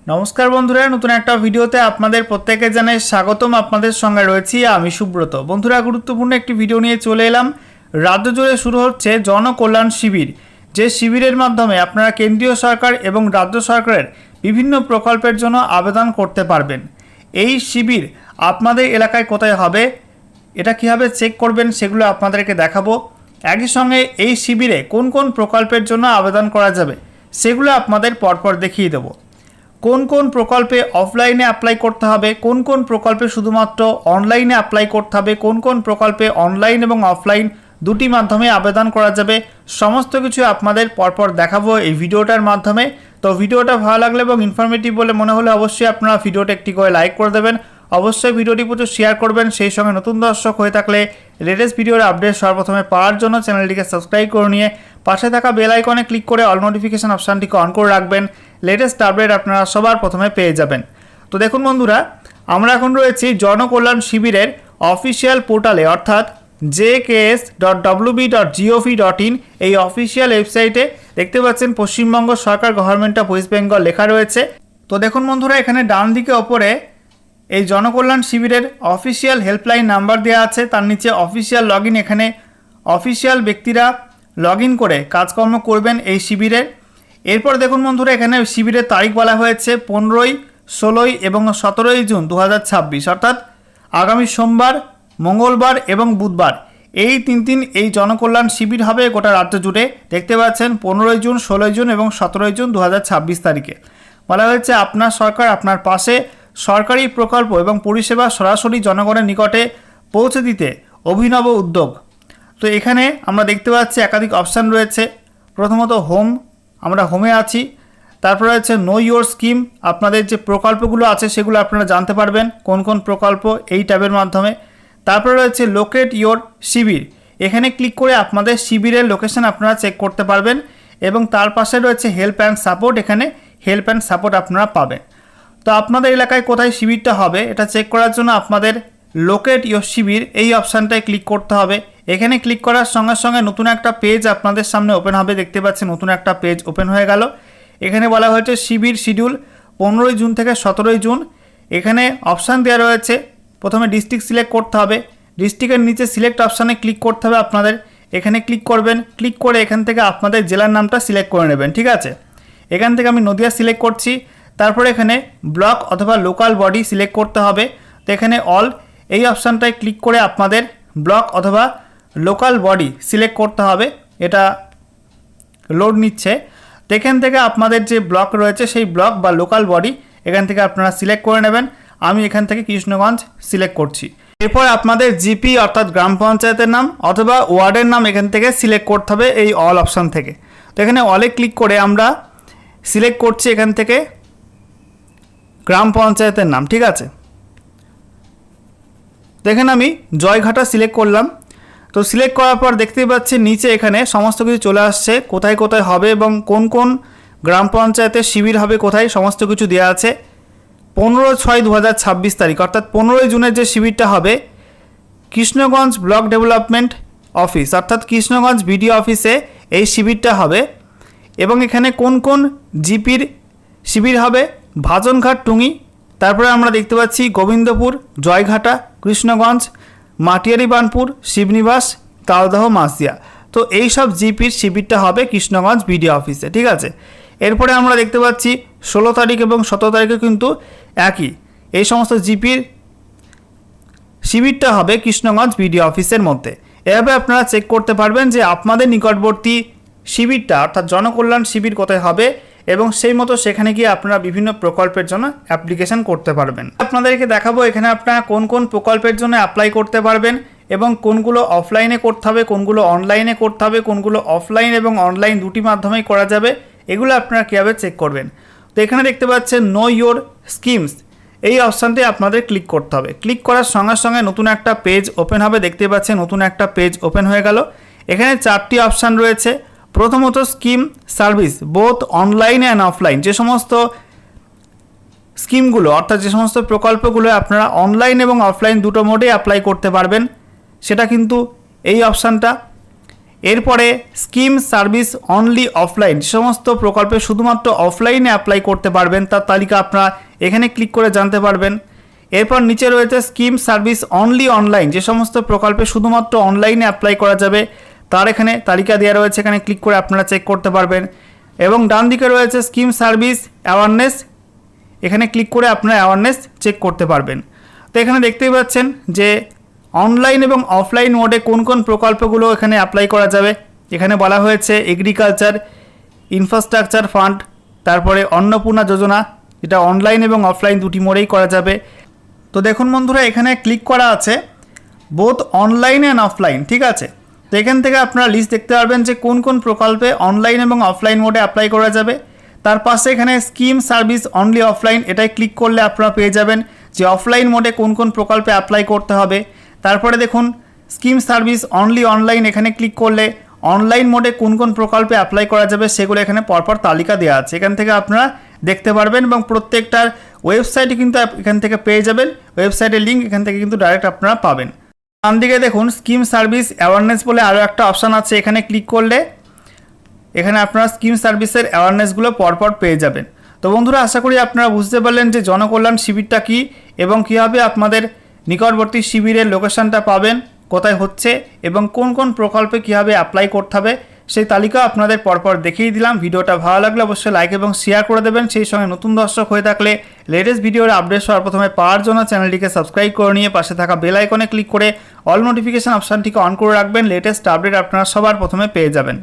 নমস্কার বন্ধুরা, নতুন একটা ভিডিওতে আপনাদের প্রত্যেককে জানাই স্বাগতম। আপনাদের সঙ্গে রয়েছি আমি সুব্রত। বন্ধুরা, গুরুত্বপূর্ণ একটি ভিডিও নিয়ে চলে এলাম। রাজ্য জুড়ে শুরু হচ্ছে জনকল্যাণ শিবির, যে শিবিরের মাধ্যমে আপনারা কেন্দ্রীয় সরকার এবং রাজ্য সরকারের বিভিন্ন প্রকল্পের জন্য আবেদন করতে পারবেন। এই শিবির আপনাদের এলাকায় কোথায় হবে, এটা কীভাবে চেক করবেন সেগুলো আপনাদেরকে দেখাবো। একই সঙ্গে এই শিবিরে কোন কোন প্রকল্পের জন্য আবেদন করা যাবে সেগুলো আপনাদের পরপর দেখিয়ে দেবো। কোন কোন প্রকল্পে অফলাইনে অ্যাপ্লাই করতে হবে, কোন কোন প্রকল্পে শুধুমাত্র অনলাইনে অ্যাপ্লাই করতে হবে, কোন কোন প্রকল্পে অনলাইন এবং অফলাইন দুটি মাধ্যমে আবেদন করা যাবে, সমস্ত কিছু আপনাদের পরপর দেখাবো এই ভিডিওটার মাধ্যমে। তো ভিডিওটা ভালো লাগলে এবং ইনফরমেটিভ বলে মনে হলে অবশ্যই আপনারা ভিডিওটা একটি করে লাইক করে দেবেন। অবশ্যই ভিডিওটি প্রচুর শেয়ার করবেন। সেই সঙ্গে নতুন দর্শক হয়ে থাকলে লেটেস্ট ভিডিওর আপডেট সর্বপ্রথমে পাওয়ার জন্য চ্যানেলটিকে সাবস্ক্রাইব করে নিয়ে পাশে থাকা বেল আইকনে ক্লিক করে অল নোটিফিকেশন অপশানটিকে অন করে রাখবেন। লেটেস্ট আপডেট আপনারা সবার প্রথমে পেয়ে যাবেন। তো দেখুন বন্ধুরা, আমরা এখন রয়েছি জনকল্যাণ শিবিরের অফিসিয়াল পোর্টালে, অর্থাৎ jks.wb.gov.in। এই অফিসিয়াল ওয়েবসাইটে দেখতে পাচ্ছেন পশ্চিমবঙ্গ সরকার গভর্নমেন্ট অফ ওয়েস্ট বেঙ্গল লেখা রয়েছে। তো দেখুন বন্ধুরা, এখানে ডান দিকে ওপরে এই জনকল্যাণ শিবিরের অফিসিয়াল হেল্পলাইন নাম্বার দেওয়া আছে, তার নিচে অফিসিয়াল লগইন। এখানে অফিসিয়াল ব্যক্তিরা লগইন করে কাজকর্ম করবেন এই শিবিরের। এরপর দেখুন বন্ধুরা, এখানে শিবিরের তারিখ বলা হয়েছে 15, 16 এবং 17 জুন 2026, অর্থাৎ আগামী সোমবার, মঙ্গলবার এবং বুধবার এই তিন এই জনকল্যাণ শিবির হবে গোটা রাজ্য জুড়ে। দেখতে পাচ্ছেন 15 জুন, 16 জুন এবং 17 জুন 2026 তারিখে। বলা হয়েছে আপনার সরকার আপনার পাশে, সরকারি প্রকল্প এবং পরিষেবা সরাসরি জনগণের নিকটে পৌঁছে দিতে অভিনব উদ্যোগ। তো এখানে আমরা দেখতে পাচ্ছি একাধিক অপশান রয়েছে। প্রথমত হোম, আমরা হোমে আছি। তারপরে রয়েছে নো ইয়োর স্কিম, আপনাদের যে প্রকল্পগুলো আছে সেগুলো আপনারা জানতে পারবেন কোন কোন প্রকল্প এই ট্যাবের মাধ্যমে। তারপরে রয়েছে লোকেট ইয়োর শিবির, এখানে ক্লিক করে আপনাদের শিবিরের লোকেশন আপনারা চেক করতে পারবেন। এবং তার পাশে রয়েছে হেল্প অ্যান্ড সাপোর্ট, এখানে হেল্প অ্যান্ড সাপোর্ট আপনারা পাবেন। তো আপনাদের এলাকায় কোথায় শিবিরটা হবে এটা চেক করার জন্য আপনাদের লোকেট ইয়োর শিবির এই অপশানটায় ক্লিক করতে হবে। এখানে ক্লিক করার সঙ্গে সঙ্গে নতুন একটা পেজ আপনাদের সামনে ওপেন হবে। দেখতে পাচ্ছেন নতুন একটা পেজ ওপেন হয়ে গেল। এখানে বলা হয়েছে শিবির শিডিউল 15 জুন থেকে 17 জুন। এখানে অপশান দেওয়া রয়েছে, প্রথমে ডিস্ট্রিক্ট সিলেক্ট করতে হবে। ডিস্ট্রিক্টের নিচে সিলেক্ট অপশানে ক্লিক করতে হবে আপনাদের। এখানে ক্লিক করবেন, ক্লিক করে এখান থেকে আপনাদের জেলার নামটা সিলেক্ট করে নেবেন। ঠিক আছে, এখান থেকে আমি নদিয়া সিলেক্ট করছি। তারপরে এখানে ব্লক অথবা লোকাল বডি সিলেক্ট করতে হবে। তো এখানে অল এই অপশানটায় ক্লিক করে আপনাদের ব্লক অথবা লোকাল বডি সিলেক্ট করতে হবে। এটা লোড নিচ্ছে। তো এখান থেকে আপনাদের যে ব্লক রয়েছে সেই ব্লক বা লোকাল বডি এখান থেকে আপনারা সিলেক্ট করে নেবেন। আমি এখান থেকে কৃষ্ণগঞ্জ সিলেক্ট করছি। এরপর আপনাদের জিপি অর্থাৎ গ্রাম পঞ্চায়েতের নাম অথবা ওয়ার্ডের নাম এখান থেকে সিলেক্ট করতে হবে এই অল অপশান থেকে। তো এখানে অলে ক্লিক করে আমরা সিলেক্ট করছি এখান থেকে গ্রাম পঞ্চায়েতের নাম। ঠিক আছে, তো এখানে আমি জয়ঘাটা সিলেক্ট করলাম। তো সিলেক্ট করার পর দেখতেই পাচ্ছি নিচে এখানে সমস্ত কিছু চলে আসছে, কোথায় কোথায় হবে এবং কোন কোন গ্রাম পঞ্চায়েতের শিবির হবে কোথায়, সমস্ত কিছু দেওয়া আছে। 15/6/2026 তারিখ, অর্থাৎ 15 জুনের যে শিবিরটা হবে কৃষ্ণগঞ্জ ব্লক ডেভেলপমেন্ট অফিস, অর্থাৎ কৃষ্ণগঞ্জ বিডিও অফিসে এই শিবিরটা হবে। এবং এখানে কোন কোন জিপির শিবির হবে, ভাজনঘাট টুঙ্গি, তারপরে আমরা দেখতে পাচ্ছি গোবিন্দপুর, জয়ঘাটা, কৃষ্ণগঞ্জ, মাটিয়ারি বানপুর, শিবনিবাস, তালদহ, মাসদিয়া। তো এই সব জিপির শিবিরটা হবে কৃষ্ণগঞ্জ বিডিও অফিসে। ঠিক আছে, এরপরে আমরা দেখতে পাচ্ছি 16 তারিখ এবং 17 তারিখে কিন্তু একই, এই সমস্ত জিপির শিবিরটা হবে কৃষ্ণগঞ্জ বিডিও অফিসের মধ্যে। এভাবে আপনারা চেক করতে পারবেন যে আপনাদের নিকটবর্তী শিবিরটা অর্থাৎ জনকল্যাণ শিবির কোথায় হবে এবং সেই মতো সেখানে গিয়ে আপনারা বিভিন্ন প্রকল্পের জন্য অ্যাপ্লিকেশন করতে পারবেন। আপনাদেরকে দেখাবো এখানে আপনারা কোন কোন প্রকল্পের জন্য অ্যাপ্লাই করতে পারবেন এবং কোনগুলো অফলাইনে করতে হবে, কোনগুলো অনলাইনে করতে হবে, কোনগুলো অফলাইন এবং অনলাইন দুটি মাধ্যমেই করা যাবে, এগুলো আপনারা কীভাবে চেক করবেন। তো এখানে দেখতে পাচ্ছেন নো ইয়োর স্কিমস, এই অপশানটি আপনাদের ক্লিক করতে হবে। ক্লিক করার সঙ্গে সঙ্গে নতুন একটা পেজ ওপেন হবে। দেখতে পাচ্ছেন নতুন একটা পেজ ওপেন হয়ে গেল। এখানে 4টি অপশান রয়েছে। প্রথমত scheme service both online and offline, যে সমস্ত স্কিমগুলো অর্থাৎ যে সমস্ত প্রকল্পগুলো আপনারা অনলাইন এবং অফলাইন দুটো মোডে অ্যাপ্লাই করতে পারবেন সেটা কিন্তু এই অপশানটা। এরপরে স্কিম সার্ভিস অনলি অফলাইন, যে সমস্ত প্রকল্পে শুধুমাত্র অফলাইনে অ্যাপ্লাই করতে পারবেন তার তালিকা আপনারা এখানে ক্লিক করে জানতে পারবেন। এরপর নিচে রয়েছে স্কিম সার্ভিস অনলি অনলাইন, যে সমস্ত প্রকল্পে শুধুমাত্র অনলাইনে অ্যাপ্লাই করা যাবে তার এখানে তালিকা দেওয়া রয়েছে, এখানে ক্লিক করে আপনারা চেক করতে পারবেন। এবং ডান দিকে রয়েছে স্কিম সার্ভিস অ্যাওয়ারনেস, এখানে ক্লিক করে আপনারা অ্যাওয়ারনেস চেক করতে পারবেন। তো এখানে দেখতেই পাচ্ছেন যে অনলাইন এবং অফলাইন মোডে কোন কোন প্রকল্পগুলো এখানে অ্যাপ্লাই করা যাবে। এখানে বলা হয়েছে এগ্রিকালচার ইনফ্রাস্ট্রাকচার ফান্ড, তারপরে অন্নপূর্ণা যোজনা, যেটা অনলাইন এবং অফলাইন দুটি মোডেই করা যাবে। তো দেখুন বন্ধুরা, এখানে ক্লিক করা আছে বোথ অনলাইন অ্যান্ড অফলাইন, ঠিক আছে। তো এখান থেকে আপনারা লিস্ট দেখতে পারবেন যে কোন কোন প্রকল্পে অনলাইন এবং অফলাইন মোডে অ্যাপ্লাই করা যাবে। তার পাশে এখানে স্কিম সার্ভিস অনলি অফলাইন, এটাই ক্লিক করলে আপনারা পেয়ে যাবেন যে অফলাইন মোডে কোন কোন প্রকল্পে অ্যাপ্লাই করতে হবে। তারপরে দেখুন স্কিম সার্ভিস অনলি অনলাইন, এখানে ক্লিক করলে অনলাইন মোডে কোন কোন প্রকল্পে অ্যাপ্লাই করা যাবে সেগুলো এখানে পরপর তালিকা দেওয়া আছে, এখান থেকে আপনারা দেখতে পারবেন এবং প্রত্যেকটার ওয়েবসাইটে কিন্তু এখান থেকে পেয়ে যাবেন, ওয়েবসাইটের লিঙ্ক এখান থেকে কিন্তু ডাইরেক্ট আপনারা পাবেন। ডান দিকে দেখুন স্কিম সার্ভিস অ্যাওয়ারনেস বলে আরও একটা অপশান আছে, এখানে ক্লিক করলে এখানে আপনারা স্কিম সার্ভিসের অ্যাওয়ারনেসগুলো পরপর পেয়ে যাবেন। তো বন্ধুরা, আশা করি আপনারা বুঝতে পারলেন যে জনকল্যাণ শিবিরটা কী এবং কীভাবে আপনাদের নিকটবর্তী শিবিরের লোকেশনটা পাবেন, কোথায় হচ্ছে এবং কোন কোন প্রকল্পে কীভাবে অ্যাপ্লাই করতে হবে সেই তালিকা আপনাদের পরপর দেখিয়ে দিলাম। ভিডিওটা ভালো লাগলে অবশ্যই লাইক এবং শেয়ার করে দেবেন। সেই সঙ্গে নতুন দর্শক হয়ে থাকলে লেটেস্ট ভিডিওর আপডেট সবার প্রথমে পাওয়ার জন্য চ্যানেলটিকে সাবস্ক্রাইব করে নিয়ে পাশে থাকা বেল আইকনে ক্লিক করে অল নোটিফিকেশন অপশানটিকে অন করে রাখবেন, লেটেস্ট আপডেট আপনারা সবার প্রথমে পেয়ে যাবেন।